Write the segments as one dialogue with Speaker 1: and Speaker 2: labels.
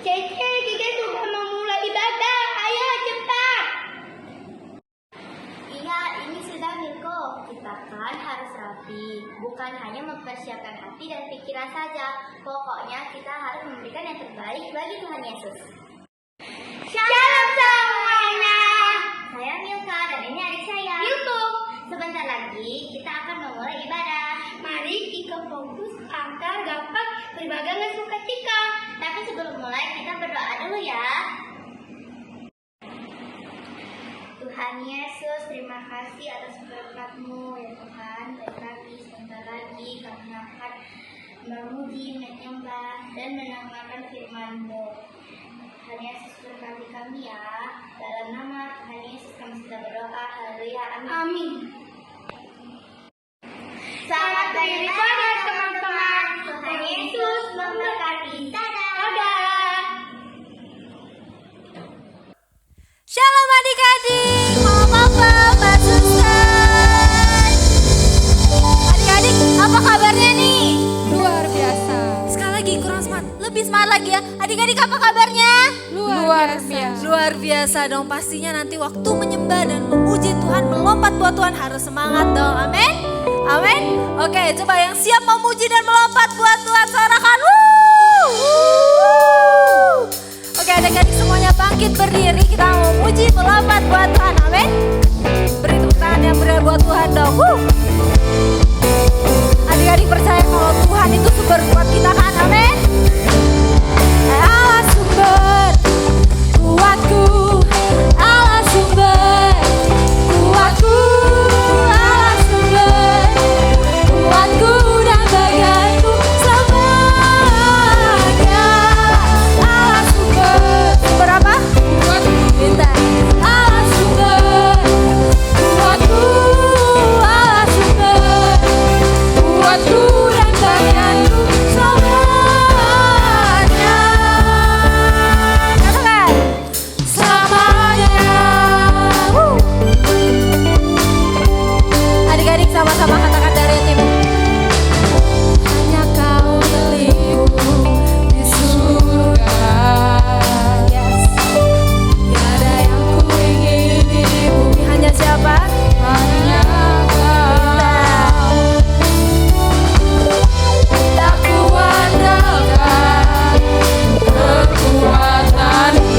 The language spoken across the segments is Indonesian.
Speaker 1: Cece, kita sudah memulai ibadah. Ayo cepat.
Speaker 2: Iya, ini sudah Miko. Kita kan harus rapi, bukan hanya mempersiapkan hati dan pikiran saja. Pokoknya kita harus memberikan yang terbaik bagi Tuhan Yesus.
Speaker 1: Shalom semuanya.
Speaker 2: Saya Milka dan ini adik saya.
Speaker 1: Yuko.
Speaker 2: Sebentar lagi kita akan memulai ibadah.
Speaker 1: Mari kita fokus agar dapat beribadah dengan sukacita.
Speaker 2: Tapi sebelum mulai kita berdoa dulu ya. Tuhan Yesus, terima kasih atas berkat-Mu ya Tuhan. Baik lagi, sebentar lagi kami akan memuji, menyembah, dan mendengarkan firman-Mu. Tuhan Yesus berkati kami ya. Dalam nama Tuhan Yesus kami sudah berdoa. Haleluya. Amin.
Speaker 1: Amin.
Speaker 2: Selamat beribadah teman-teman. Tuhan Yesus memberkati. Dadah.
Speaker 3: Shalom adik-adik, mama papa, mbak Susan. Adik-adik, apa kabarnya nih?
Speaker 4: Luar biasa.
Speaker 3: Sekali lagi kurang semangat, lebih semangat lagi ya. Adik-adik apa kabarnya?
Speaker 4: Luar biasa.
Speaker 3: Luar biasa dong, pastinya nanti waktu menyembah dan memuji Tuhan, melompat buat Tuhan harus semangat dong, amin? Amin? Oke, coba yang siap memuji dan melompat buat Tuhan, sorakan. Oke, adik-adik semuanya bangkit berdiri, kita mau muji, melompat buat Tuhan, amin? Beri tepuk tangan yang meriah buat Tuhan dong. Adik-adik percaya kalau Tuhan itu sumber buat kita kan, amin? Allah sumber kuatku, Allah sumber kuatku, Allah sumber kuatku dan bagianku semuanya. Allah sumber apa? Kita Allah sumber kuatku, Allah sumber kuatku dan bagianku semuanya. Katakan selamanya. Adik-adik sama-sama katakan dari hatimu. Hanya kau milikku di surga. Yes. Tiada yang ku ingin di bumi. Hanya siapa? Hanya kau. Tak kuandalkan kekuatanku,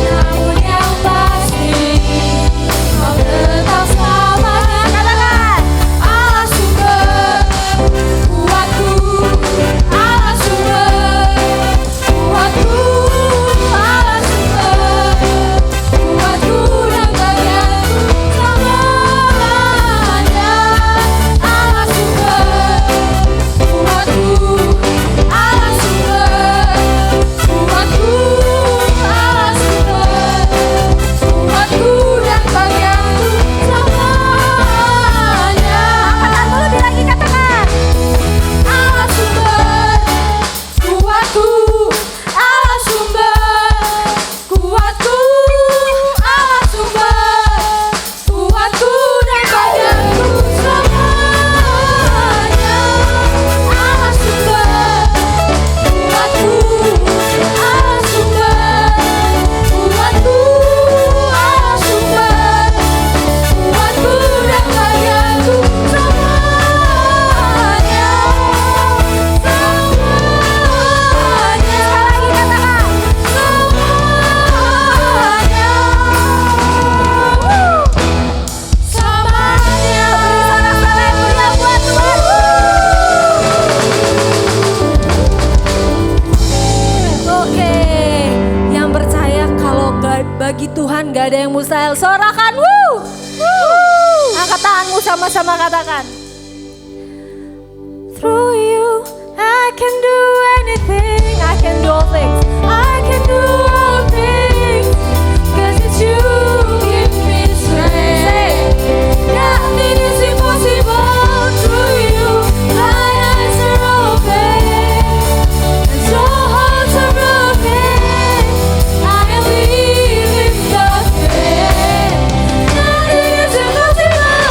Speaker 3: namun yang pasti kau tetap selamanya. Katakan Allah sumber kuatku, Allah sumber kuatku, Allah sumber kuatku dan bagianku selamanya. Allah sumber kuatku, Allah sumber kuatku, Allah sumber kuatku dan bagianku selamanya. Angkat lebih lagi, katakan Allah sumber kuatku, Allah sumber kuatku, Allah sumber kuatku dan bagianku selamanya. Allah sumber kuatku, Allah sumber kuatku, Allah sumber kuatku dan bagianku semuanya. Semuanya. Sekali lagi katakan semuanya. Semuanya. Beri sorak-sorai yang meriah buat Tuhan. Oke, yang percaya kalau bagi Tuhan gak ada yang mustahil, sorakan wuh. Angkat tanganmu sama-sama katakan. Through you I can do anything, I can do all things, I can do all things, 'cause it's you give me strength. Nothing is impossible through you, my eyes are open, and your hearts are broken, I am living the faith. Nothing is impossible.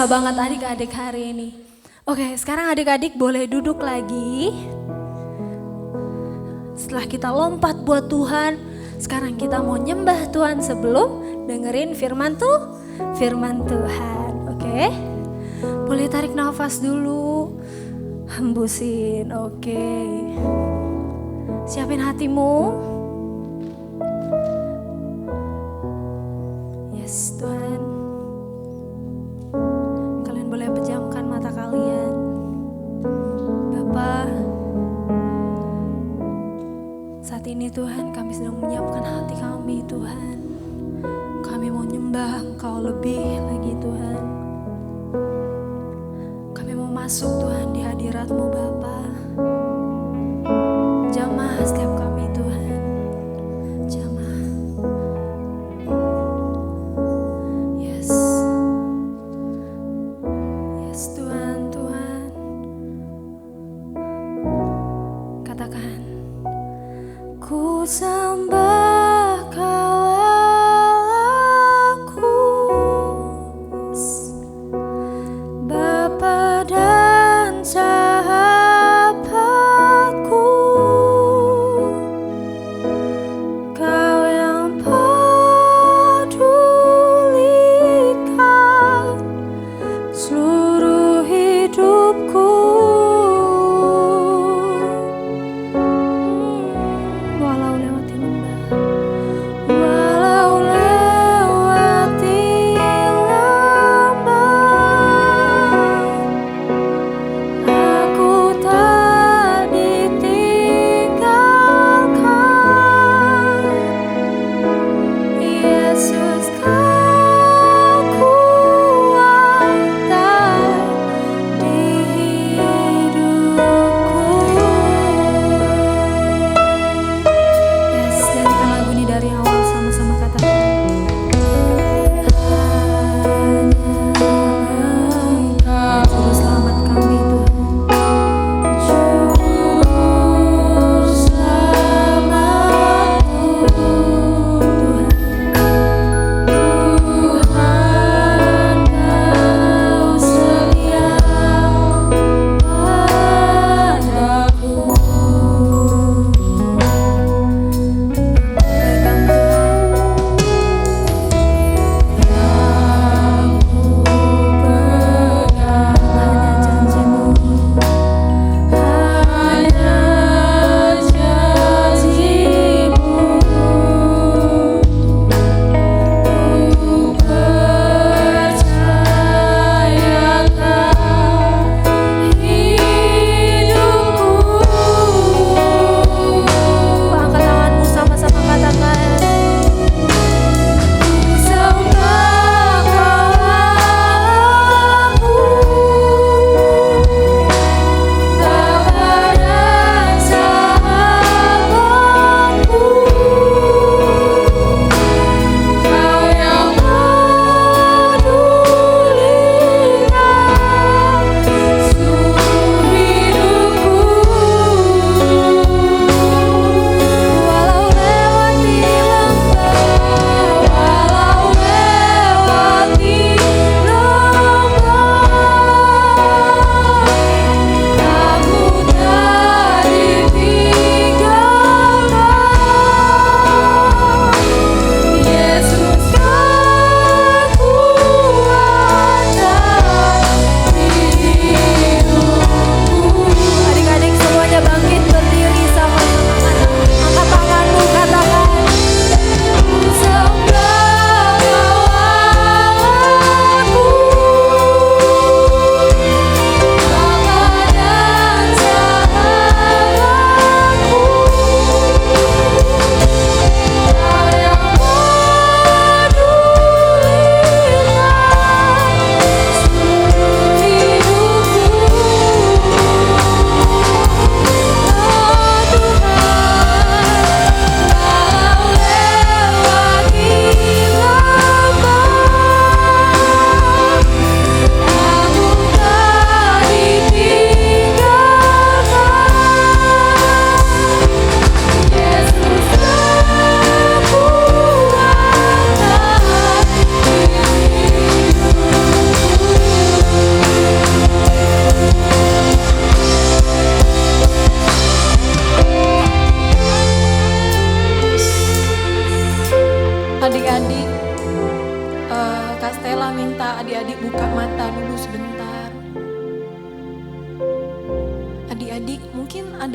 Speaker 3: Bisa banget adik-adik hari ini. Oke, sekarang adik-adik boleh duduk lagi. Setelah kita lompat buat Tuhan, sekarang kita mau nyembah Tuhan sebelum dengerin firman Tuhan. Oke? Boleh tarik nafas dulu. Hembusin, oke. Siapin hatimu. Yes, Tuhan. Kalian boleh pejamkan mata kalian. Bapa, saat ini Tuhan kami sedang menyiapkan hati kami Tuhan. Kami mau nyembah Engkau lebih lagi Tuhan. Kami mau masuk Tuhan di hadirat-Mu Bapa. Jamah setiap kami Tuhan. Jamah. Yes. Yes Tuhan, Tuhan. Katakan. Ku sembah Kau Allahku, Bapa dan sahabatku. Kau yang pedulikan seluruh hidupku. Walau lewati lembah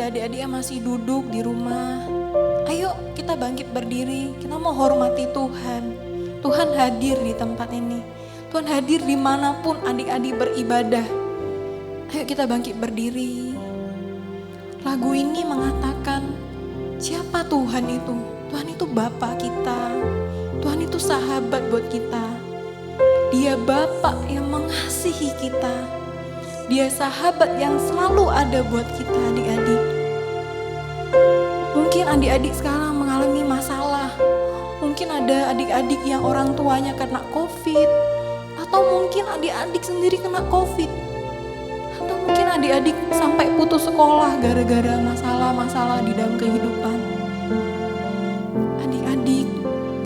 Speaker 3: ada adik-adik yang masih duduk di rumah, ayo kita bangkit berdiri, kita mau hormati Tuhan. Tuhan hadir di tempat ini. Tuhan hadir dimanapun adik-adik beribadah. Ayo kita bangkit berdiri. Lagu ini mengatakan, siapa Tuhan itu? Tuhan itu Bapa kita. Tuhan itu sahabat buat kita. Dia Bapa yang mengasihi kita. Dia sahabat yang selalu ada buat kita adik-adik. Mungkin adik-adik sekarang mengalami masalah. Mungkin ada adik-adik yang orang tuanya kena COVID. Atau mungkin adik-adik sendiri kena COVID. Atau mungkin adik-adik sampai putus sekolah gara-gara masalah-masalah di dalam kehidupan. Adik-adik,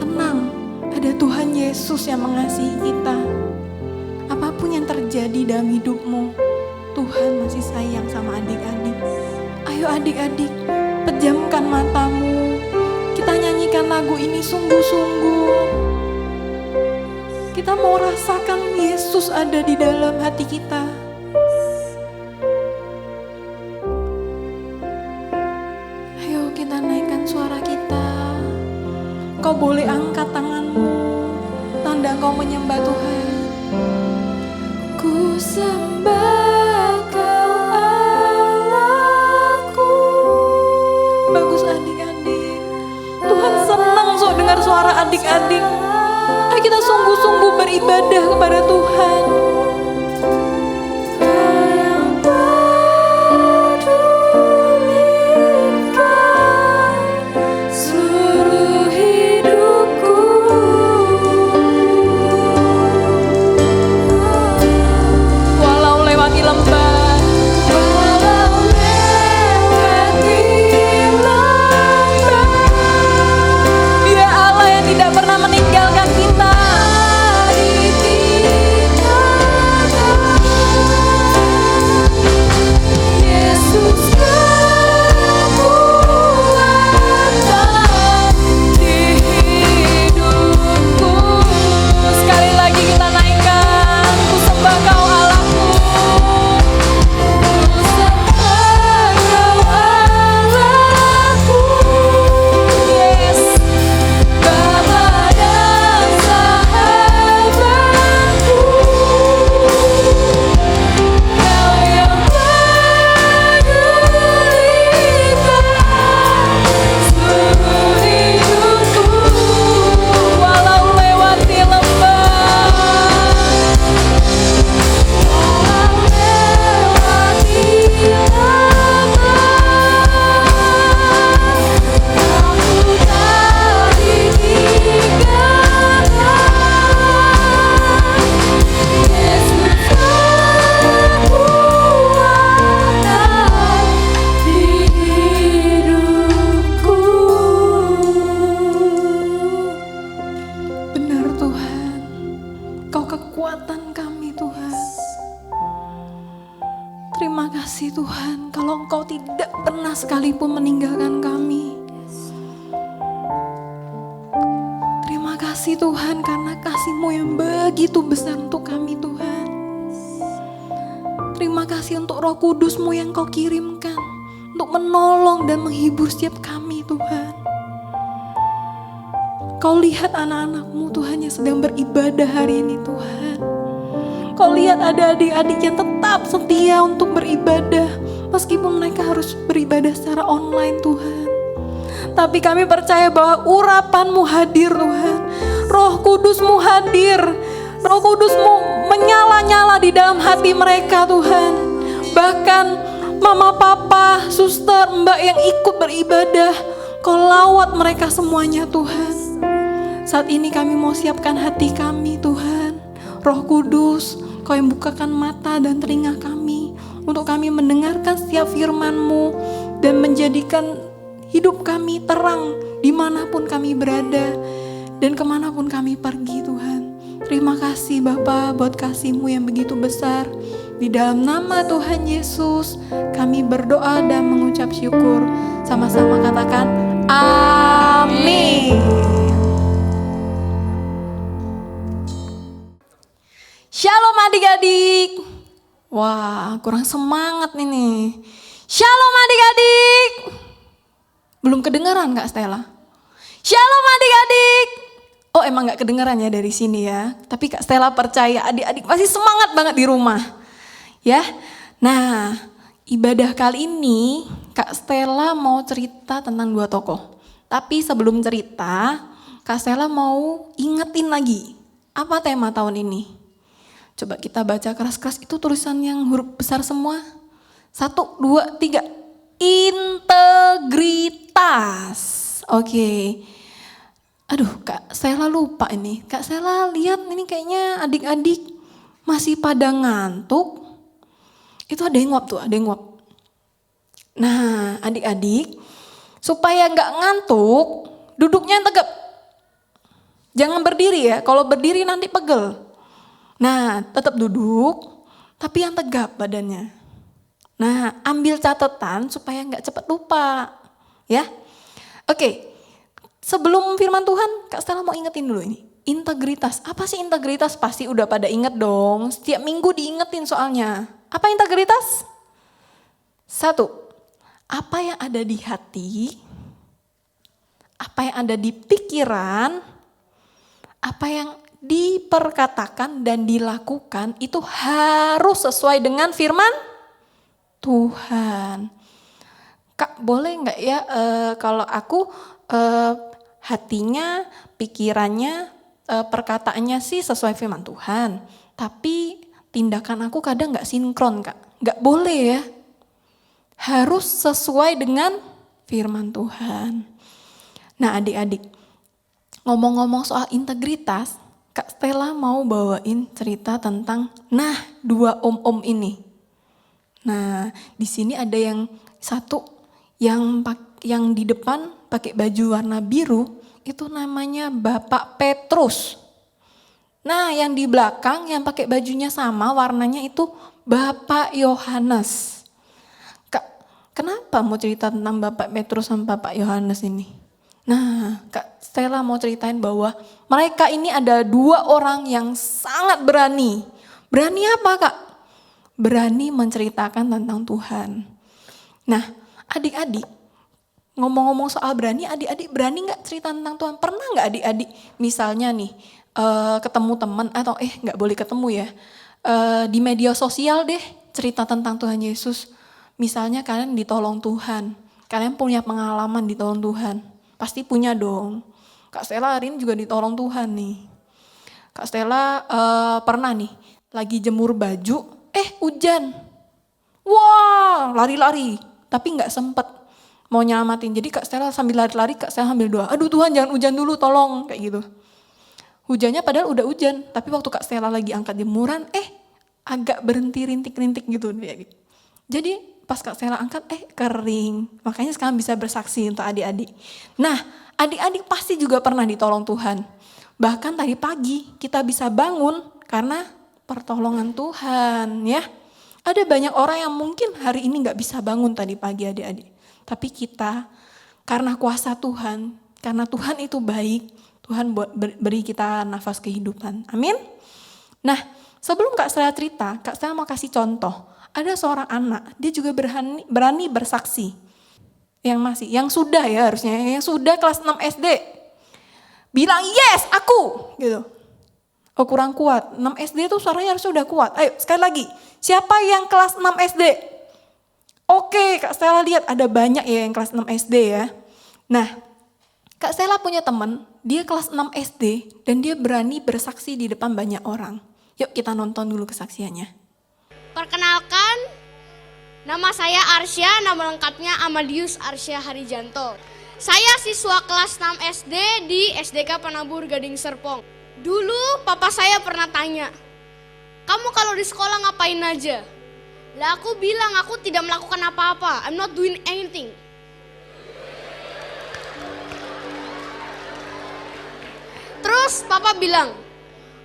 Speaker 3: tenang. Ada Tuhan Yesus yang mengasihi kita. Apapun yang terjadi dalam hidupmu, Tuhan masih sayang sama adik-adik. Ayo adik-adik, pejamkan matamu. Kita nyanyikan lagu ini sungguh-sungguh. Kita mau rasakan Yesus ada di dalam hati kita. Ayo kita naikkan suara kita. Kau boleh angkat tanganmu, tanda kau menyembah Tuhan. Ku sembah Kau Allahku. Bagus adik-adik. Tuhan senang dengar suara adik-adik. Ayo kita sungguh-sungguh beribadah kepada Tuhan. Tuhan, kalau Engkau tidak pernah sekalipun meninggalkan kami. Terima kasih Tuhan karena kasih-Mu yang begitu besar untuk kami Tuhan. Terima kasih untuk Roh Kudus-Mu yang Kau kirimkan untuk menolong dan menghibur setiap kami Tuhan. Kau lihat anak-anak-Mu Tuhan yang sedang beribadah hari ini Tuhan. Kau lihat ada adik-adik yang tetap setia untuk beribadah meskipun mereka harus beribadah secara online Tuhan. Tapi kami percaya bahwa urapan-Mu hadir Tuhan. Roh Kudus-Mu hadir. Roh Kudus-Mu menyala-nyala di dalam hati mereka Tuhan. Bahkan mama, papa, suster, mbak yang ikut beribadah, Kau lawat mereka semuanya Tuhan. Saat ini kami mau siapkan hati kami Tuhan. Roh Kudus, Kau yang bukakan mata dan telinga kami untuk kami mendengarkan setiap firman-Mu dan menjadikan hidup kami terang dimanapun kami berada dan kemanapun kami pergi Tuhan. Terima kasih Bapa buat kasih-Mu yang begitu besar. Di dalam nama Tuhan Yesus kami berdoa dan mengucap syukur. Sama-sama katakan amin. Shalom adik-adik. Wah, kurang semangat nih. Shalom adik-adik. Belum kedengaran Kak Stella? Shalom adik-adik. Oh emang gak kedengaran ya dari sini ya. Tapi Kak Stella percaya adik-adik pasti semangat banget di rumah. Ya. Nah, ibadah kali ini Kak Stella mau cerita tentang 2 tokoh. Tapi sebelum cerita, Kak Stella mau ingetin lagi. Apa tema tahun ini? Coba kita baca keras-keras, itu tulisan yang huruf besar semua. 1, 2, 3. Integritas. Oke. Aduh, Kak Stella lupa ini. Kak Stella lihat ini kayaknya adik-adik masih pada ngantuk. Itu ada yang nguap tuh, ada yang nguap. Nah, adik-adik supaya nggak ngantuk, duduknya yang tegap. Jangan berdiri ya, kalau berdiri nanti pegel. Nah, tetap duduk, tapi yang tegap badannya. Nah, ambil catatan supaya nggak cepat lupa, ya. Oke, sebelum firman Tuhan, Kak Stella mau ingetin dulu ini. Integritas, apa sih integritas? Pasti udah pada inget dong, setiap minggu diingetin soalnya. Apa integritas? 1, apa yang ada di hati, apa yang ada di pikiran, apa yang diperkatakan dan dilakukan itu harus sesuai dengan firman Tuhan. Kak boleh nggak ya kalau aku hatinya, pikirannya, perkataannya sih sesuai firman Tuhan. Tapi tindakan aku kadang nggak sinkron Kak. Nggak boleh ya. Harus sesuai dengan firman Tuhan. Nah adik-adik, ngomong-ngomong soal integritas, Kak Stella mau bawain cerita tentang 2 om-om ini. Nah, di sini ada yang satu yang di depan pakai baju warna biru, itu namanya Bapak Petrus. Nah, yang di belakang yang pakai bajunya sama warnanya itu Bapak Yohanes. Kak, kenapa mau cerita tentang Bapak Petrus sama Bapak Yohanes ini? Nah, Kak Stella mau ceritain bahwa mereka ini ada 2 orang yang sangat berani. Berani apa Kak? Berani menceritakan tentang Tuhan. Nah, adik-adik, ngomong-ngomong soal berani, adik-adik berani gak cerita tentang Tuhan? Pernah gak adik-adik misalnya nih, ketemu teman atau gak boleh ketemu ya, di media sosial deh cerita tentang Tuhan Yesus. Misalnya kalian ditolong Tuhan, kalian punya pengalaman ditolong Tuhan. Pasti punya dong. Kak Stella hari ini juga ditolong Tuhan nih. Kak Stella pernah nih lagi jemur baju, hujan. Wah, lari-lari, tapi nggak sempet mau nyelamatin. Jadi Kak Stella sambil lari-lari, Kak Stella sambil doa, aduh Tuhan jangan hujan dulu, tolong, kayak gitu. Hujannya padahal udah hujan, tapi waktu Kak Stella lagi angkat jemuran, agak berhenti rintik-rintik gitu. Jadi pas Kak Stella angkat, kering. Makanya sekarang bisa bersaksi untuk adik-adik. Nah, adik-adik pasti juga pernah ditolong Tuhan. Bahkan tadi pagi kita bisa bangun karena pertolongan Tuhan ya. Ada banyak orang yang mungkin hari ini gak bisa bangun tadi pagi adik-adik. Tapi kita karena kuasa Tuhan, karena Tuhan itu baik, Tuhan beri kita nafas kehidupan. Amin. Nah, sebelum Kak Stella cerita, Kak Stella mau kasih contoh. Ada seorang anak, dia juga berani bersaksi. Yang sudah ya harusnya, yang sudah kelas 6 SD. Bilang yes aku gitu. Oh kurang kuat, 6 SD itu suaranya harusnya udah kuat. Ayo sekali lagi, siapa yang kelas 6 SD? Oke, Kak Stella lihat ada banyak ya yang kelas 6 SD ya. Nah, Kak Stella punya teman, dia kelas 6 SD dan dia berani bersaksi di depan banyak orang. Yuk kita nonton dulu kesaksiannya.
Speaker 5: Perkenalkan, nama saya Arsya, nama lengkapnya Amadius Arsya Harijanto. Saya siswa kelas 6 SD di SDK Penabur Gading Serpong. Dulu papa saya pernah tanya, kamu kalau di sekolah ngapain aja? Lah aku bilang aku tidak melakukan apa-apa, I'm not doing anything. Terus papa bilang,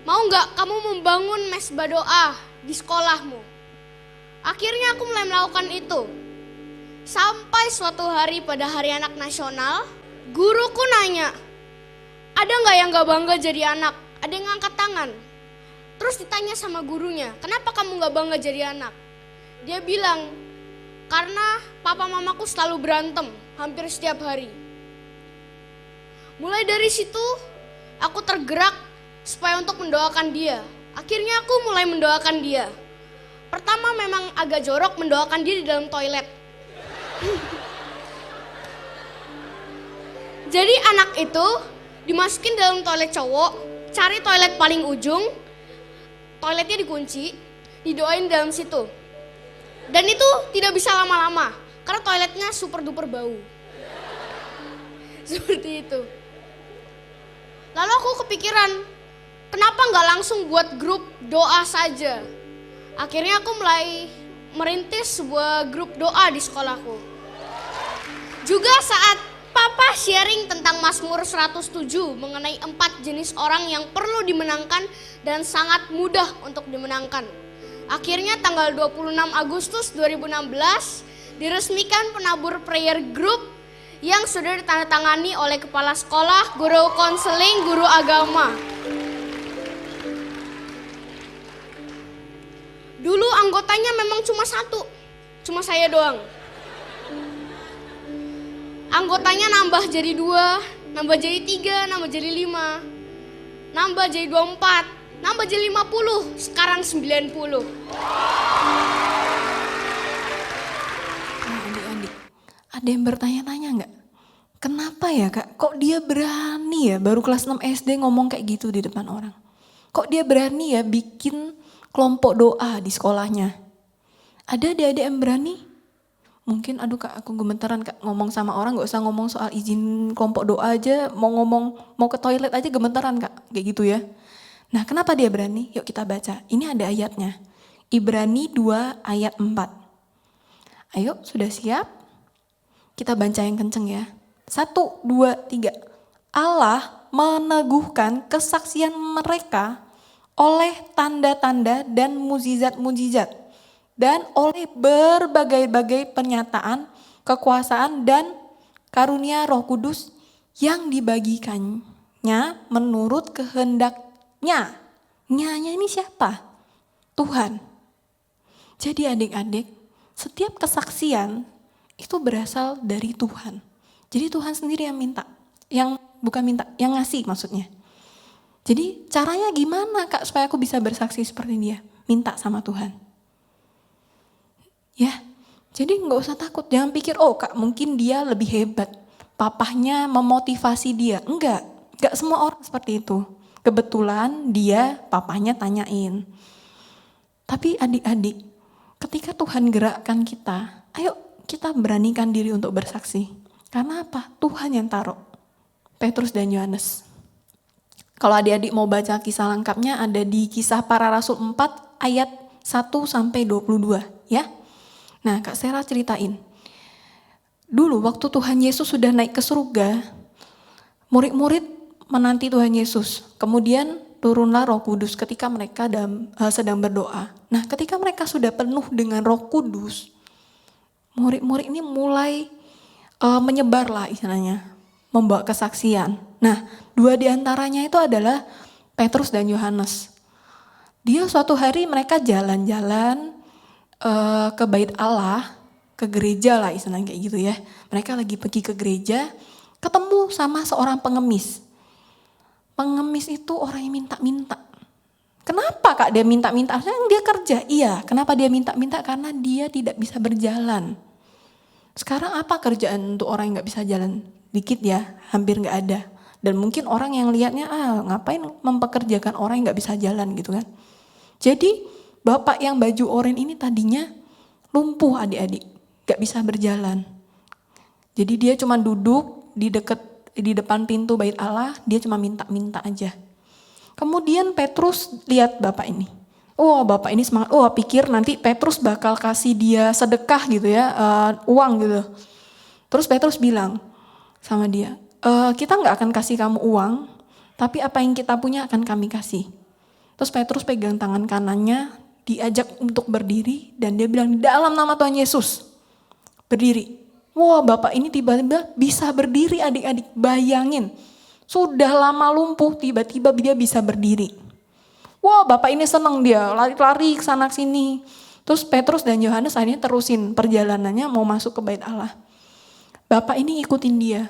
Speaker 5: mau gak kamu membangun mesbah doa di sekolahmu? Akhirnya aku mulai melakukan itu. Sampai suatu hari pada Hari Anak Nasional, guruku nanya, ada gak yang gak bangga jadi anak? Ada yang ngangkat tangan. Terus ditanya sama gurunya, kenapa kamu gak bangga jadi anak? Dia bilang, karena papa mamaku selalu berantem hampir setiap hari. Mulai dari situ, aku tergerak supaya untuk mendoakan dia. Akhirnya aku mulai mendoakan dia. Pertama memang agak jorok mendoakan dia di dalam toilet. Jadi anak itu dimasukin dalam toilet cowok, cari toilet paling ujung, toiletnya dikunci, didoain dalam situ. Dan itu tidak bisa lama-lama, karena toiletnya super duper bau. Seperti itu. Lalu aku kepikiran, kenapa nggak langsung buat grup doa saja? Akhirnya aku mulai merintis sebuah grup doa di sekolahku. Juga saat Papa sharing tentang Mazmur 107 mengenai 4 jenis orang yang perlu dimenangkan dan sangat mudah untuk dimenangkan. Akhirnya tanggal 26 Agustus 2016 diresmikan penabur prayer group yang sudah ditandatangani oleh kepala sekolah, guru konseling, guru agama. Dulu anggotanya memang cuma satu, cuma saya doang. Anggotanya nambah jadi 2, nambah jadi 3, nambah jadi 5, nambah jadi 24, nambah jadi 50, sekarang 90.
Speaker 3: Nah, adik-adik, ada yang bertanya-tanya nggak? Kenapa ya kak, kok dia berani ya baru kelas 6 SD ngomong kayak gitu di depan orang? Kok dia berani ya bikin kelompok doa di sekolahnya? Ada adik-adik yang berani? Mungkin aduh kak aku gemetaran kak ngomong sama orang, gak usah ngomong soal izin kelompok doa aja, mau ke toilet aja gemetaran kak, kayak gitu ya. Nah kenapa dia berani? Yuk kita baca, ini ada ayatnya. Ibrani 2 ayat 4. Ayo sudah siap? Kita baca yang kenceng ya. 1, 2, 3. Allah meneguhkan kesaksian mereka oleh tanda-tanda dan mukjizat-mukjizat, dan oleh berbagai-bagai pernyataan, kekuasaan dan karunia Roh Kudus yang dibagikannya menurut kehendaknya. Nyanya ini siapa? Tuhan. Jadi adik-adik, setiap kesaksian itu berasal dari Tuhan. Jadi Tuhan sendiri yang minta, yang ngasih maksudnya. Jadi caranya gimana kak supaya aku bisa bersaksi seperti dia? Minta sama Tuhan. Ya, jadi nggak usah takut, jangan pikir oh kak mungkin dia lebih hebat, papahnya memotivasi dia. Enggak semua orang seperti itu. Kebetulan dia papahnya tanyain. Tapi adik-adik, ketika Tuhan gerakkan kita, ayo kita beranikan diri untuk bersaksi. Karena apa? Tuhan yang taruh Petrus dan Yohanes. Kalau adik-adik mau baca kisah lengkapnya ada di Kisah Para Rasul 4 ayat 1-22 ya. Nah Kak Sera ceritain, dulu waktu Tuhan Yesus sudah naik ke surga, murid-murid menanti Tuhan Yesus. Kemudian turunlah Roh Kudus ketika mereka sedang berdoa. Nah ketika mereka sudah penuh dengan Roh Kudus, murid-murid ini mulai menyebarlah istilahnya, membawa kesaksian. Nah 2 diantaranya itu adalah Petrus dan Yohanes. Dia suatu hari mereka jalan-jalan ke bait Allah, ke gereja lah istilahnya kayak gitu ya. Mereka lagi pergi ke gereja, ketemu sama seorang pengemis. Pengemis itu orang yang minta-minta. Kenapa kak dia minta-minta? Harusnya dia kerja. Iya, kenapa dia minta-minta? Karena dia tidak bisa berjalan. Sekarang apa kerjaan untuk orang yang gak bisa jalan? Dikit ya, hampir gak ada. Dan mungkin orang yang lihatnya, ngapain mempekerjakan orang yang gak bisa jalan gitu kan. Jadi bapak yang baju oranye ini tadinya lumpuh adik-adik, gak bisa berjalan. Jadi dia cuma duduk di depan pintu bait Allah, dia cuma minta-minta aja. Kemudian Petrus lihat bapak ini. Oh bapak ini semangat, pikir nanti Petrus bakal kasih dia sedekah gitu ya, uang gitu. Terus Petrus bilang sama dia, kita gak akan kasih kamu uang, tapi apa yang kita punya akan kami kasih. Terus Petrus pegang tangan kanannya, diajak untuk berdiri dan dia bilang dalam nama Tuhan Yesus berdiri. Wah bapak ini tiba-tiba bisa berdiri adik-adik, bayangin. Sudah lama lumpuh tiba-tiba dia bisa berdiri. Wah bapak ini senang, dia lari-lari ke sana ke sini. Terus Petrus dan Yohanes akhirnya terusin perjalanannya mau masuk ke bait Allah. Bapak ini ikutin dia.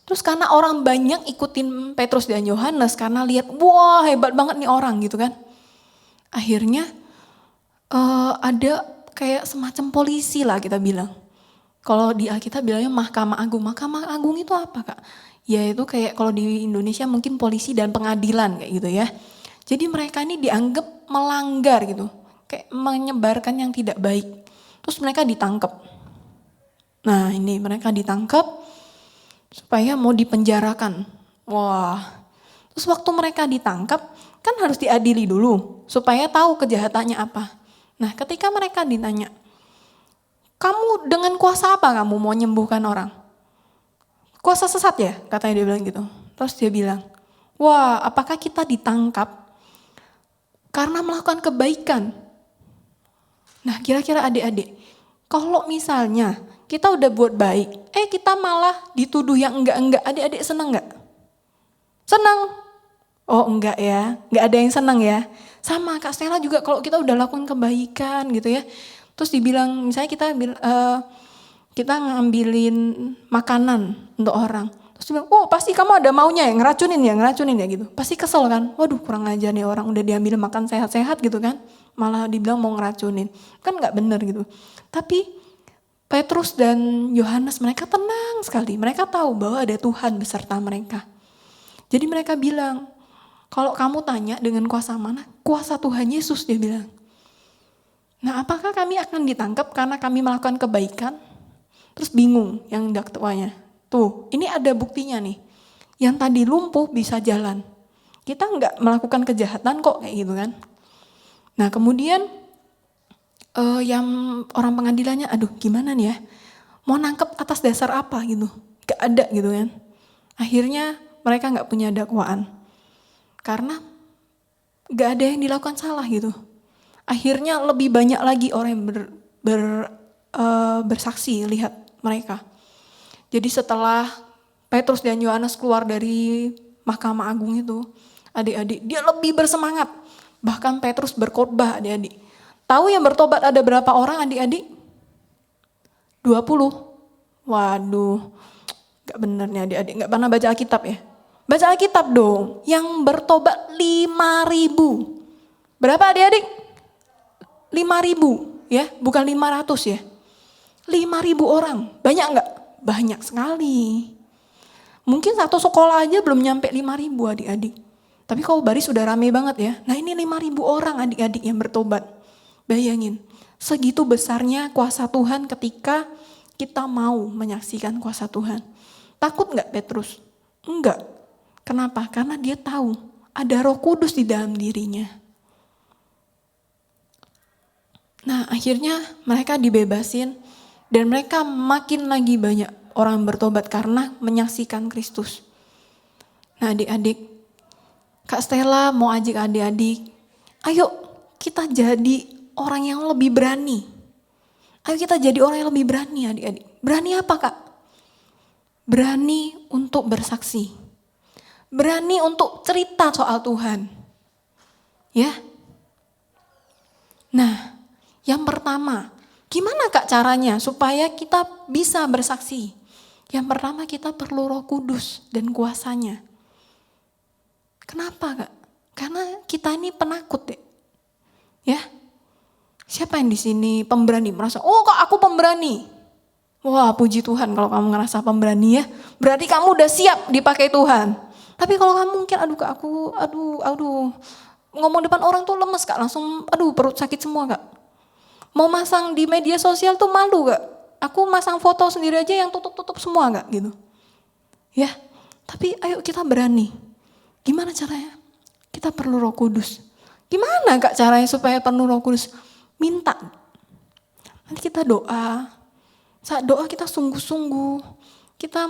Speaker 3: Terus karena orang banyak ikutin Petrus dan Yohanes karena lihat wah hebat banget nih orang gitu kan. Akhirnya ada kayak semacam polisi lah kita bilang. Kalau di Alkitab bilangnya Mahkamah Agung. Mahkamah Agung itu apa Kak? Ya itu kayak kalau di Indonesia mungkin polisi dan pengadilan kayak gitu ya. Jadi mereka ini dianggap melanggar gitu. Kayak menyebarkan yang tidak baik. Terus mereka ditangkap. Nah ini mereka ditangkap supaya mau dipenjarakan. Wah, terus waktu mereka ditangkap kan harus diadili dulu supaya tahu kejahatannya apa. Nah ketika mereka ditanya, kamu dengan kuasa apa kamu mau menyembuhkan orang? Kuasa sesat ya? Katanya dia bilang gitu. Terus dia bilang, wah apakah kita ditangkap karena melakukan kebaikan? Nah kira-kira adik-adik, kalau misalnya kita udah buat baik, kita malah dituduh yang enggak-enggak. Adik-adik senang enggak? Senang? Oh enggak ya, enggak ada yang senang ya. Sama Kak Stella juga kalau kita udah lakukan kebaikan gitu ya. Terus dibilang, misalnya kita ngambilin makanan untuk orang. Terus dibilang, oh pasti kamu ada maunya ya, ngeracunin ya gitu. Pasti kesel kan, waduh kurang ajar nih orang udah diambil makan sehat-sehat gitu kan. Malah dibilang mau ngeracunin, kan gak bener gitu. Tapi Petrus dan Yohanes mereka tenang sekali. Mereka tahu bahwa ada Tuhan beserta mereka. Jadi mereka bilang, kalau kamu tanya dengan kuasa mana? Kuasa Tuhan Yesus dia bilang. Nah apakah kami akan ditangkap karena kami melakukan kebaikan? Terus bingung yang daktuanya. Tuh ini ada buktinya nih. Yang tadi lumpuh bisa jalan. Kita nggak melakukan kejahatan kok kayak gitu kan. Nah kemudian yang orang pengadilannya, aduh gimana nih ya, mau nangkep atas dasar apa gitu, gak ada gitu kan. Akhirnya mereka gak punya dakwaan, karena gak ada yang dilakukan salah gitu. Akhirnya lebih banyak lagi orang yang bersaksi lihat mereka. Jadi setelah Petrus dan Yohanes keluar dari Mahkamah Agung itu, adik-adik dia lebih bersemangat. Bahkan Petrus berkhotbah adik-adik. Tahu yang bertobat ada berapa orang adik-adik? 20. Waduh, gak bener nih adik-adik, gak pernah baca Alkitab ya? Baca Alkitab dong, yang bertobat 5.000. Berapa adik-adik? 5.000 ya, bukan 500 ya. 5.000 orang, banyak gak? Banyak sekali. Mungkin satu sekolah aja belum nyampe 5.000 adik-adik. Tapi kalau baris sudah rame banget ya. Nah ini 5.000 orang adik-adik yang bertobat. Bayangin, segitu besarnya kuasa Tuhan ketika kita mau menyaksikan kuasa Tuhan. Takut gak Petrus? Enggak. Kenapa? Karena dia tahu ada Roh Kudus di dalam dirinya. Nah akhirnya mereka dibebasin dan mereka makin lagi banyak orang bertobat karena menyaksikan Kristus. Nah adik-adik, Kak Stella mau ajak adik-adik, ayo kita jadi orang yang lebih berani. Ayo kita jadi orang yang lebih berani adik-adik. Berani apa Kak? Berani untuk bersaksi. Berani untuk cerita soal Tuhan. Ya. Nah, yang pertama, gimana Kak caranya supaya kita bisa bersaksi? Yang pertama kita perlu Roh Kudus dan kuasanya. Kenapa Kak? Karena kita ini penakut deh. Ya. Siapa yang di sini pemberani merasa, oh kok aku pemberani? Wah puji Tuhan kalau kamu ngerasa pemberani ya. Berarti kamu udah siap dipakai Tuhan. Tapi kalau kamu mungkin aduh kak aku, aduh. Ngomong depan orang tuh lemes Kak, langsung aduh perut sakit semua Kak. Mau masang di media sosial tuh malu Kak. Aku masang foto sendiri aja yang tutup-tutup semua Kak gitu. Ya, tapi ayo kita berani. Gimana caranya? Kita perlu Roh Kudus. Gimana Kak caranya supaya perlu Roh Kudus? Minta. Nanti kita doa. Saat doa kita sungguh-sungguh. Kita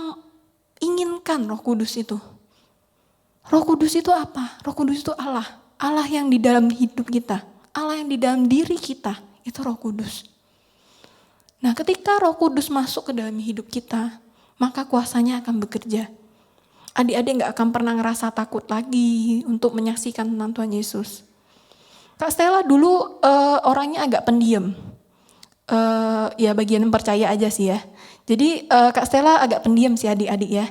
Speaker 3: inginkan Roh Kudus itu. Roh Kudus itu apa? Roh Kudus itu Allah. Allah yang di dalam hidup kita. Allah yang di dalam diri kita. Itu Roh Kudus. Nah ketika Roh Kudus masuk ke dalam hidup kita, maka kuasanya akan bekerja. Adik-adik gak akan pernah ngerasa takut lagi untuk menyaksikan tentang Tuhan Yesus.
Speaker 6: Kak Stella dulu orangnya agak pendiam. Ya bagian percaya aja sih ya. Jadi Kak Stella agak pendiam sih adik-adik ya.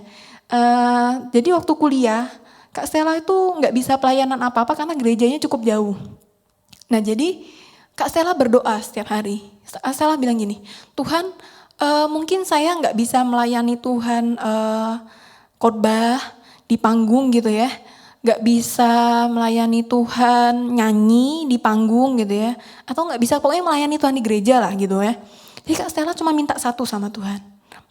Speaker 6: Jadi waktu kuliah, Kak Stella itu nggak bisa pelayanan apa-apa karena gerejanya cukup jauh. Nah jadi Kak Stella berdoa setiap hari. Kak Stella bilang gini, Tuhan mungkin saya nggak bisa melayani Tuhan khotbah di panggung gitu ya. Nggak bisa melayani Tuhan nyanyi di panggung gitu ya. Atau nggak bisa pokoknya melayani Tuhan di gereja lah gitu ya. Jadi Kak Stella cuma minta satu sama Tuhan.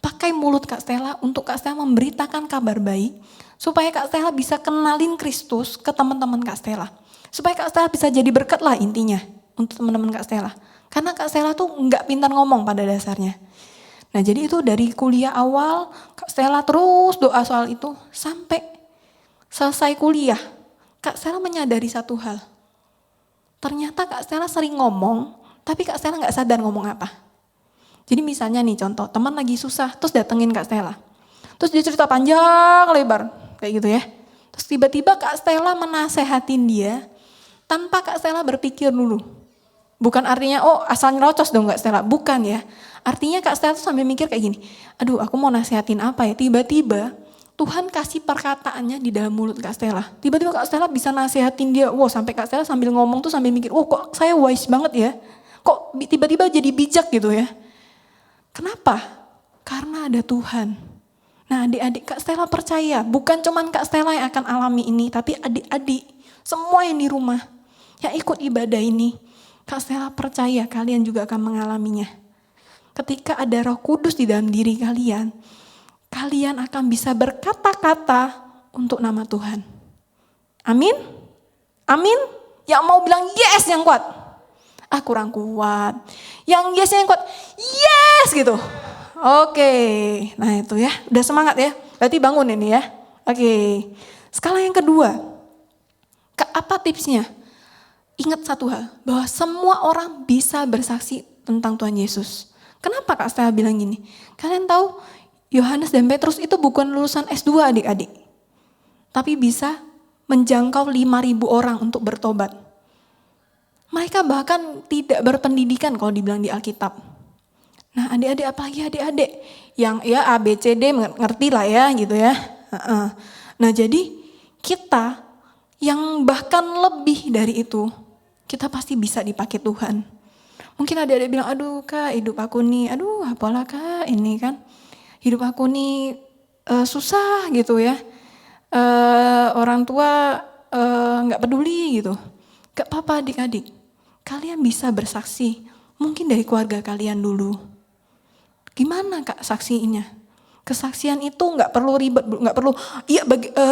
Speaker 6: Pakai mulut Kak Stella untuk Kak Stella memberitakan kabar baik. Supaya Kak Stella bisa kenalin Kristus ke teman-teman Kak Stella. Supaya Kak Stella bisa jadi berkat lah intinya untuk teman-teman Kak Stella. Karena Kak Stella tuh nggak pintar ngomong pada dasarnya. Nah jadi itu dari kuliah awal Kak Stella terus doa soal itu sampai selesai kuliah. Kak Stella menyadari satu hal. Ternyata Kak Stella sering ngomong, tapi Kak Stella nggak sadar ngomong apa. Jadi misalnya nih contoh, teman lagi susah, terus datengin Kak Stella. Terus dia cerita panjang lebar, kayak gitu ya. Terus tiba-tiba Kak Stella menasehatin dia, tanpa Kak Stella berpikir dulu. Bukan artinya, oh asal nyerocos dong Kak Stella. Bukan ya. Artinya Kak Stella tuh sambil mikir kayak gini, aduh aku mau nasehatin apa ya. Tiba-tiba Tuhan kasih perkataannya di dalam mulut Kak Stella. Tiba-tiba Kak Stella bisa nasehatin dia. Wow, sampai Kak Stella sambil ngomong tuh sambil mikir, oh kok saya wise banget ya. Kok tiba-tiba jadi bijak gitu ya. Kenapa? Karena ada Tuhan. Nah adik-adik Kak Stella percaya, bukan cuman Kak Stella yang akan alami ini, tapi adik-adik, semua yang di rumah, yang ikut ibadah ini, Kak Stella percaya kalian juga akan mengalaminya. Ketika ada Roh Kudus di dalam diri kalian, kalian akan bisa berkata-kata untuk nama Tuhan. Amin? Amin? Yang mau bilang yes yang kuat. Ah kurang kuat. Yang yes yang kuat, yes gitu. Oke, nah itu ya, udah semangat ya. Berarti bangun ini ya. Oke, skala yang kedua. Apa tipsnya? Ingat satu hal, bahwa semua orang bisa bersaksi tentang Tuhan Yesus. Kenapa Kak Stella bilang gini? Kalian tahu Yohanes dan Petrus itu bukan lulusan S2 adik-adik. Tapi bisa menjangkau 5.000 orang untuk bertobat. Mereka bahkan tidak berpendidikan kalau dibilang di Alkitab. Nah adik-adik apalagi adik-adik yang ya A, B, C, D ngerti lah ya gitu ya. Nah jadi kita yang bahkan lebih dari itu, kita pasti bisa dipakai Tuhan. Mungkin adik-adik bilang, aduh Kak hidup aku nih, aduh apalah Kak ini kan. Hidup aku nih susah gitu ya. Orang tua gak peduli gitu. Gak apa-apa adik-adik. Kalian bisa bersaksi. Mungkin dari keluarga kalian dulu. Gimana Kak saksinya? Kesaksian itu gak perlu ribet. Gak perlu, iya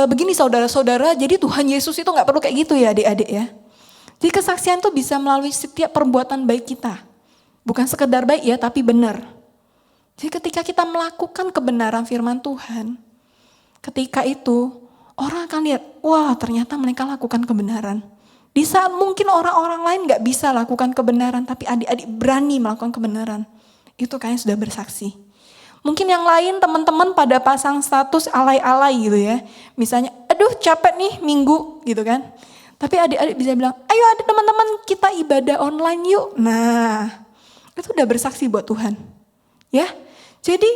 Speaker 6: begini saudara-saudara. Jadi Tuhan Yesus itu gak perlu kayak gitu ya adik-adik ya. Jadi kesaksian itu bisa melalui setiap perbuatan baik kita. Bukan sekedar baik ya tapi benar. Jadi ketika kita melakukan kebenaran firman Tuhan, ketika itu orang akan lihat, wah ternyata mereka lakukan kebenaran. Di saat mungkin orang-orang lain gak bisa lakukan kebenaran, tapi adik-adik berani melakukan kebenaran. Itu kalian sudah bersaksi. Mungkin yang lain teman-teman pada pasang status alay-alay gitu ya. Misalnya, aduh capek nih minggu gitu kan. Tapi adik-adik bisa bilang, ayo adik teman-teman kita ibadah online yuk. Nah, itu udah bersaksi buat Tuhan. Ya, jadi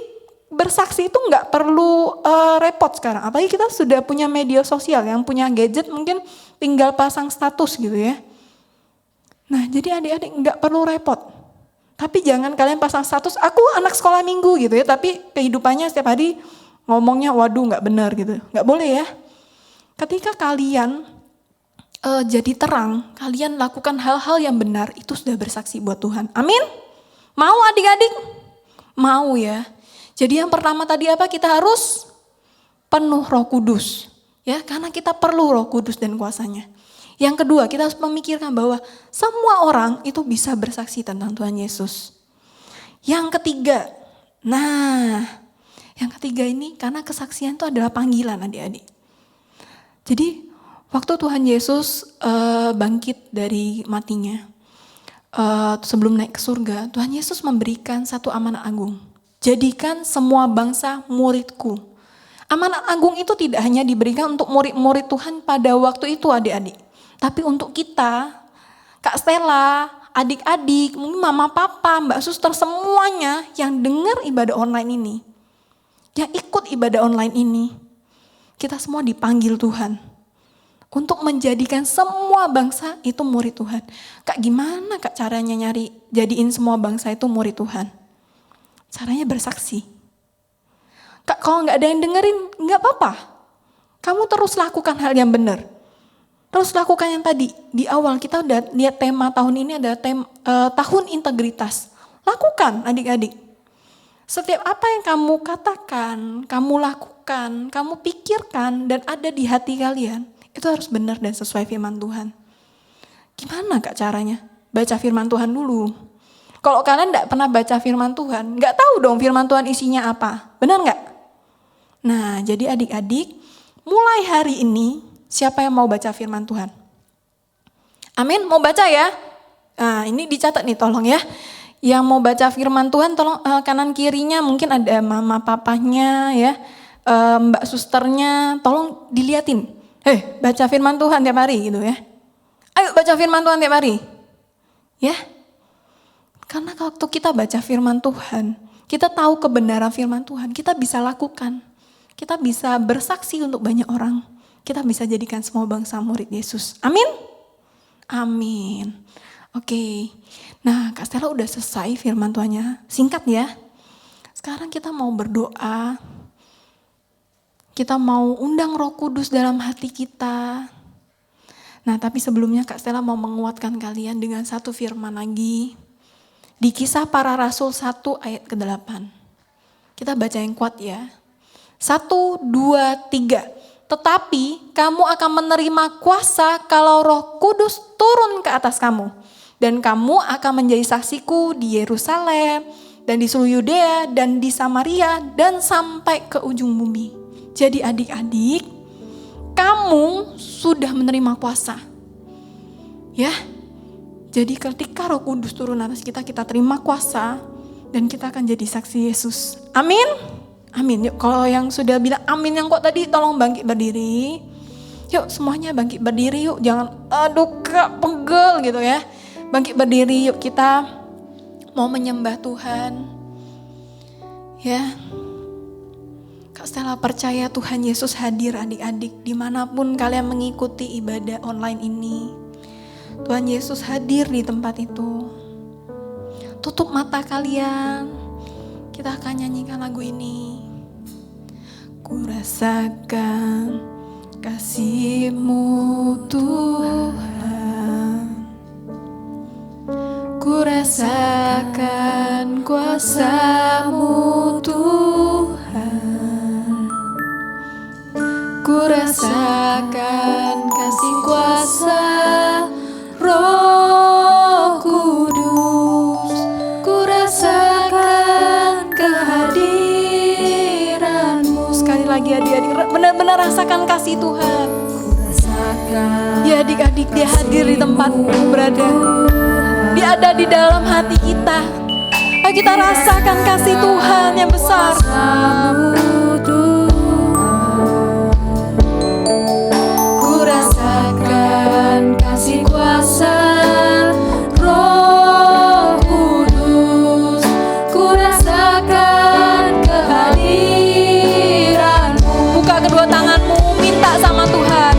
Speaker 6: bersaksi itu nggak perlu repot sekarang. Apalagi kita sudah punya media sosial, yang punya gadget mungkin tinggal pasang status gitu ya. Nah, jadi adik-adik nggak perlu repot. Tapi jangan kalian pasang status, aku anak sekolah minggu gitu ya. Tapi kehidupannya setiap hari ngomongnya, waduh nggak benar gitu. Nggak boleh ya. Ketika kalian jadi terang, kalian lakukan hal-hal yang benar, itu sudah bersaksi buat Tuhan. Amin? Mau adik-adik? Mau ya. Jadi yang pertama tadi apa? Kita harus penuh Roh Kudus. Ya, karena kita perlu Roh Kudus dan kuasanya. Yang kedua, kita harus memikirkan bahwa semua orang itu bisa bersaksi tentang Tuhan Yesus. Yang ketiga, yang ketiga ini karena kesaksian itu adalah panggilan adik-adik. Jadi waktu Tuhan Yesus bangkit dari matinya, sebelum naik ke surga, Tuhan Yesus memberikan satu amanat agung. Jadikan semua bangsa muridku. Amanat agung itu tidak hanya diberikan untuk murid-murid Tuhan pada waktu itu adik-adik. Tapi untuk kita, Kak Stella, adik-adik, mungkin mama papa, mbak suster, semuanya yang dengar ibadah online ini, yang ikut ibadah online ini, kita semua dipanggil Tuhan untuk menjadikan semua bangsa itu murid Tuhan. Kak, gimana Kak caranya jadiin semua bangsa itu murid Tuhan? Caranya bersaksi. Kak, kalau nggak ada yang dengerin, nggak apa-apa. Kamu terus lakukan hal yang benar. Terus lakukan yang tadi, di awal kita udah lihat tema tahun ini ada tahun integritas. Lakukan adik-adik. Setiap apa yang kamu katakan, kamu lakukan, kamu pikirkan dan ada di hati kalian, itu harus benar dan sesuai firman Tuhan. Gimana Kak caranya? Baca firman Tuhan dulu. Kalau kalian gak pernah baca firman Tuhan, gak tahu dong firman Tuhan isinya apa. Benar gak? Nah, jadi adik-adik, mulai hari ini, siapa yang mau baca firman Tuhan? Amin, mau baca ya? Nah, ini dicatat nih tolong ya. Yang mau baca firman Tuhan, tolong kanan kirinya mungkin ada mama papahnya ya, mbak susternya, tolong diliatin. Baca firman Tuhan tiap hari gitu ya. Ayo baca firman Tuhan tiap hari. Ya. Karena waktu kita baca firman Tuhan, kita tahu kebenaran firman Tuhan, kita bisa lakukan. Kita bisa bersaksi untuk banyak orang. Kita bisa jadikan semua bangsa murid Yesus. Amin? Amin. Oke. Nah, Kak Stella udah selesai firman Tuhannya. Singkat ya. Sekarang kita mau berdoa. Kita mau undang Roh Kudus dalam hati kita. Nah, tapi sebelumnya Kak Stella mau menguatkan kalian dengan satu firman lagi. Di Kisah Para Rasul 1 ayat ke-8. Kita baca yang kuat ya. 1, 2, 3. Tetapi kamu akan menerima kuasa kalau Roh Kudus turun ke atas kamu. Dan kamu akan menjadi saksiku di Yerusalem dan di seluruh Yudea dan di Samaria dan sampai ke ujung bumi. Jadi adik-adik, kamu sudah menerima kuasa. Ya. Jadi ketika Roh Kudus turun atas kita, kita terima kuasa dan kita akan jadi saksi Yesus. Amin. Amin. Yuk, kalau yang sudah bilang amin yang kok tadi tolong bangkit berdiri. Yuk semuanya bangkit berdiri yuk. Jangan aduh Kak pegel gitu ya. Bangkit berdiri yuk, kita mau menyembah Tuhan. Ya. Kak Stella percaya Tuhan Yesus hadir adik-adik dimanapun kalian mengikuti ibadah online ini. Tuhan Yesus hadir di tempat itu. Tutup mata kalian. Kita akan nyanyikan lagu ini. Ku rasakan kasih-Mu Tuhan. Ku rasakan kuasa-Mu Tuhan. Ku rasakan kasih kuasa Roh Kudus, ku rasakan kehadiran-Mu. Sekali lagi adik-adik, benar-benar rasakan kasih Tuhan. Ya adik-adik, dia hadir di tempat berada. Dia ada di dalam hati kita. Ayo kita rasakan kasih Tuhan yang besar. Ku rasakan kasih kuasa Roh Kudus, ku rasakan kehadiran-Mu. Buka kedua tanganmu, minta sama Tuhan.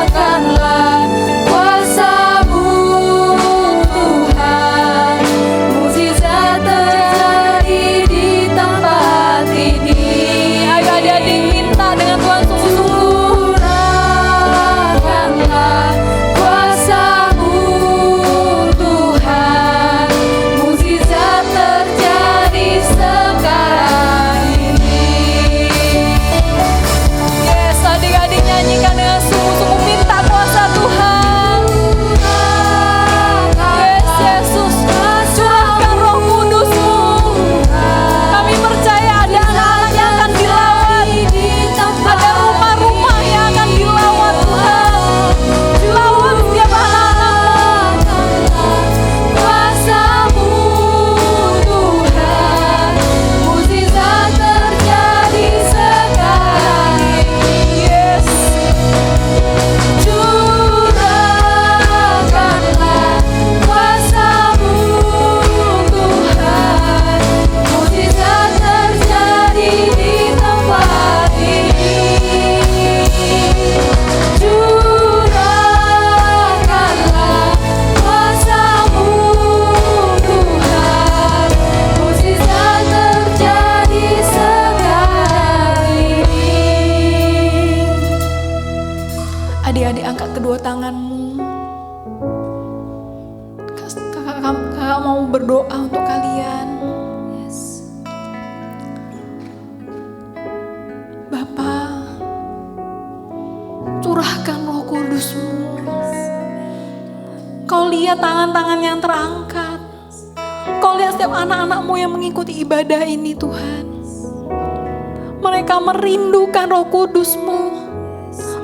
Speaker 6: Curahkanlah kuasa-Mu Tuhan, mukjizat terjadi di tempat kedua tanganmu. Kakak mau berdoa untuk kalian. Bapa, curahkan Roh Kudus-Mu. Kau lihat tangan-tangan yang terangkat. Kau lihat setiap anak-anak-Mu yang mengikuti ibadah ini Tuhan. Mereka merindukan Roh Kudus-Mu.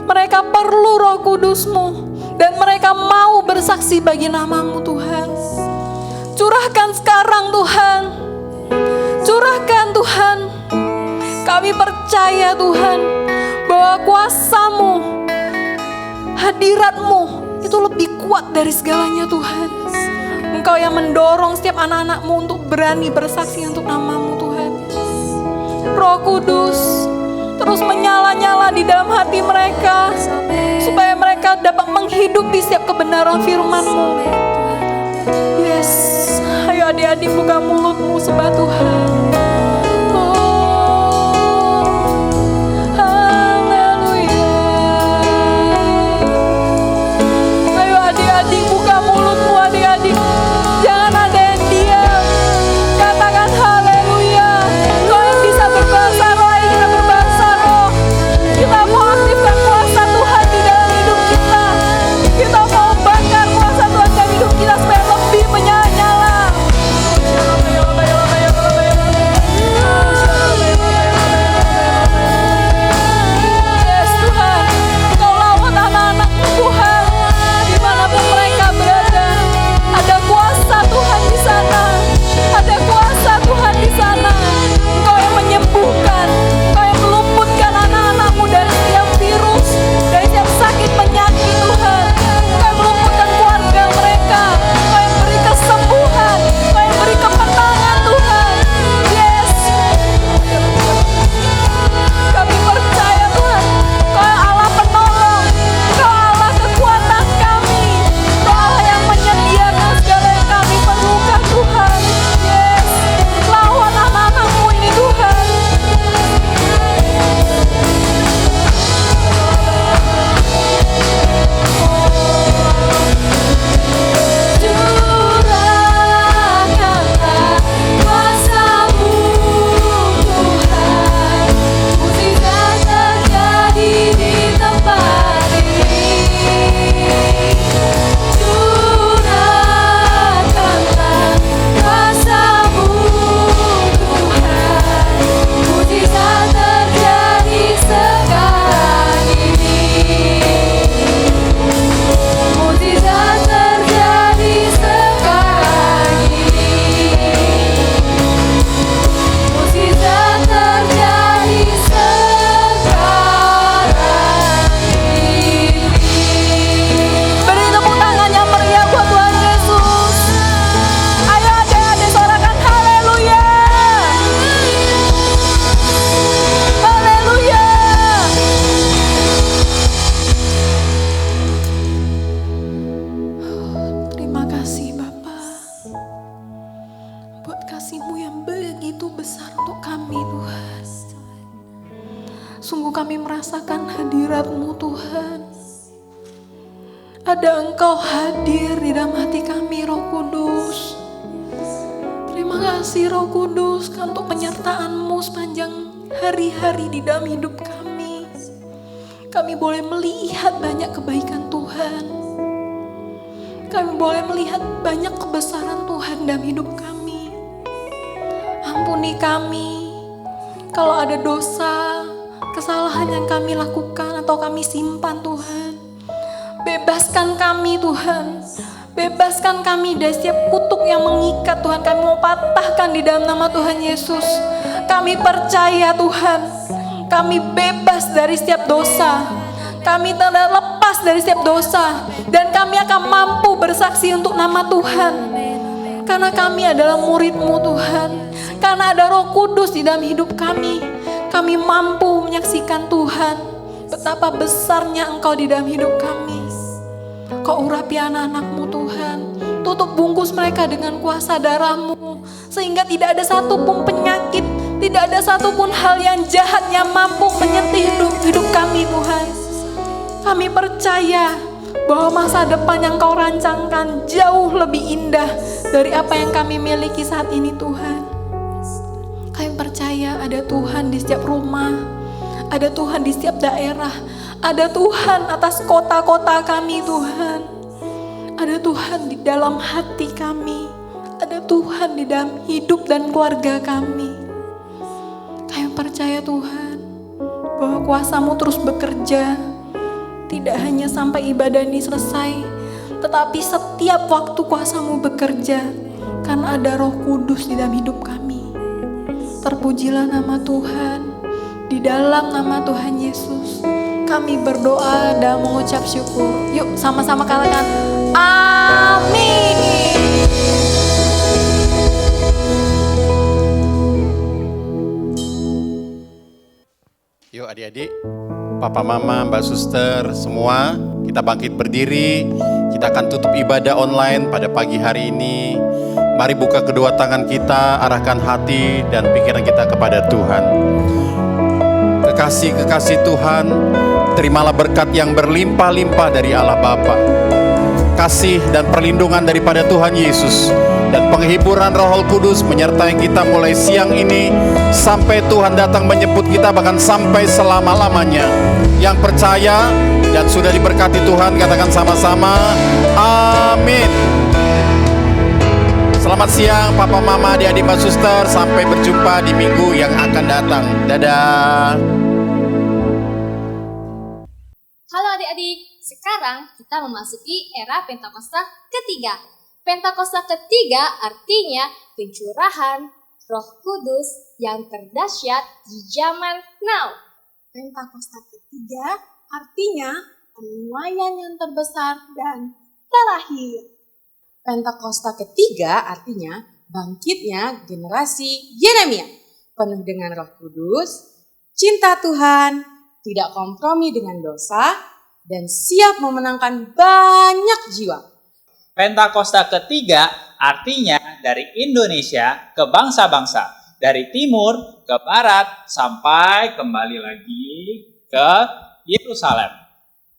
Speaker 6: Mereka perlu Roh Kudus-Mu. Dan mereka mau bersaksi bagi nama-Mu Tuhan. Curahkan sekarang Tuhan. Curahkan Tuhan. Kami percaya Tuhan bahwa kuasa-Mu, hadirat-Mu itu lebih kuat dari segalanya Tuhan. Engkau yang mendorong setiap anak-anak-Mu untuk berani bersaksi untuk nama-Mu Tuhan. Roh Kudus terus menyala-nyala di dalam hati mereka, supaya mereka dapat menghidupi setiap kebenaran firman-Mu. Yes, ayo adik-adik buka mulutmu sembah Tuhan. Sungguh kami merasakan hadirat-Mu Tuhan. Ada Engkau hadir di dalam hati kami, Roh Kudus. Terima kasih Roh Kudus untuk penyertaan-Mu sepanjang hari-hari di dalam hidup kami. Kami boleh melihat banyak kebaikan Tuhan. Kami boleh melihat banyak kebesaran Tuhan dalam hidup kami. Ampuni kami kalau ada dosa, kesalahan yang kami lakukan atau kami simpan Tuhan. Bebaskan kami Tuhan. Bebaskan kami dari setiap kutuk yang mengikat Tuhan. Kami mau patahkan di dalam nama Tuhan Yesus. Kami percaya Tuhan, kami bebas dari setiap dosa. Kami terlepas dari setiap dosa. Dan kami akan mampu bersaksi untuk nama Tuhan. Karena kami adalah murid-Mu Tuhan. Karena ada Roh Kudus di dalam hidup kami. Kami mampu menyaksikan Tuhan betapa besarnya Engkau di dalam hidup kami. Kau urapi anak-anak-Mu Tuhan. Tutup bungkus mereka dengan kuasa darah-Mu. Sehingga tidak ada satupun penyakit, tidak ada satupun hal yang jahat yang mampu menyentuh hidup kami Tuhan. Kami percaya bahwa masa depan yang Kau rancangkan jauh lebih indah dari apa yang kami miliki saat ini Tuhan. Kami percaya ada Tuhan di setiap rumah, ada Tuhan di setiap daerah, ada Tuhan atas kota-kota kami Tuhan, ada Tuhan di dalam hati kami, ada Tuhan di dalam hidup dan keluarga kami. Kami percaya Tuhan bahwa kuasa-Mu terus bekerja, tidak hanya sampai ibadah ini selesai, tetapi setiap waktu kuasa-Mu bekerja, karena ada Roh Kudus di dalam hidup kami. Terpujilah nama Tuhan, di dalam nama Tuhan Yesus kami berdoa dan mengucap syukur. Yuk sama-sama katakan amin.
Speaker 7: Yuk adik-adik, papa mama, mbak suster, semua kita bangkit berdiri. Kita akan tutup ibadah online pada pagi hari ini. Mari buka kedua tangan kita, arahkan hati dan pikiran kita kepada Tuhan. Kekasih-kekasih Tuhan, terimalah berkat yang berlimpah-limpah dari Allah Bapa, kasih dan perlindungan daripada Tuhan Yesus, dan penghiburan Roh Kudus menyertai kita mulai siang ini sampai Tuhan datang menjemput kita, bahkan sampai selama-lamanya. Yang percaya dan sudah diberkati Tuhan katakan sama-sama amin. Selamat siang Papa Mama, adik-adik, Mbak Suster. Sampai berjumpa di minggu yang akan datang. Dadah.
Speaker 8: Halo adik-adik, sekarang kita memasuki era Pentakosta ketiga. Pentakosta ketiga artinya pencurahan Roh Kudus yang terdahsyat di zaman now.
Speaker 9: Pentakosta ketiga artinya penuaian yang terbesar dan terakhir. Pentakosta ketiga artinya bangkitnya generasi Yeremia, penuh dengan Roh Kudus, cinta Tuhan, tidak kompromi dengan dosa, dan siap memenangkan banyak jiwa.
Speaker 10: Pentakosta ketiga artinya dari Indonesia ke bangsa-bangsa, dari timur ke barat sampai kembali lagi ke Yerusalem.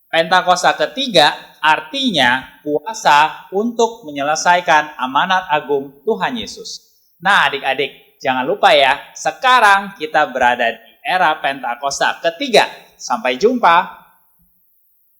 Speaker 10: Pentakosta ketiga artinya kuasa untuk menyelesaikan amanat agung Tuhan Yesus. Nah adik-adik, jangan lupa ya, sekarang kita berada di era Pentakosta ketiga. Sampai jumpa.